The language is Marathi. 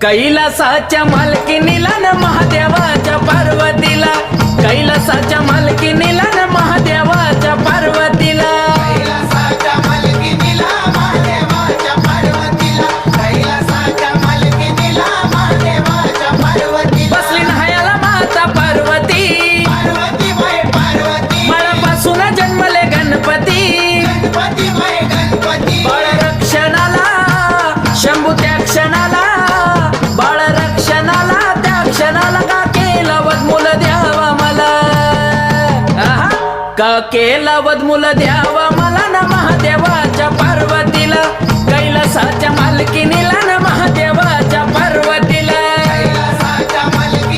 कैलासाच्या मालकीनीला न महादेवाच्या पार्वतीला, कैलासाच्या मालकीनीला न महादेवाच्या पार्वतीला, कैलासाच्या मालकीनीला महादेवाच्या पार्वतीला, कैलासाच्या मालकीनीला महादेवाच्या पार्वतीला बसली न्हायाला माता पार्वती, पार्वती बाई पार्वती बाळापासून जन्मले गणपती, गणपती बाई गणपती बाळ रक्षणाला शंभू त्या क्षणाला, बाळ रक्षणाला त्या क्षणाला का केला वदमूल द्यावा मला, आहा, का केला वदमूल द्यावा मला न महादेवाच्या पार्वतीला, कैलासाच्या मालकीनीला न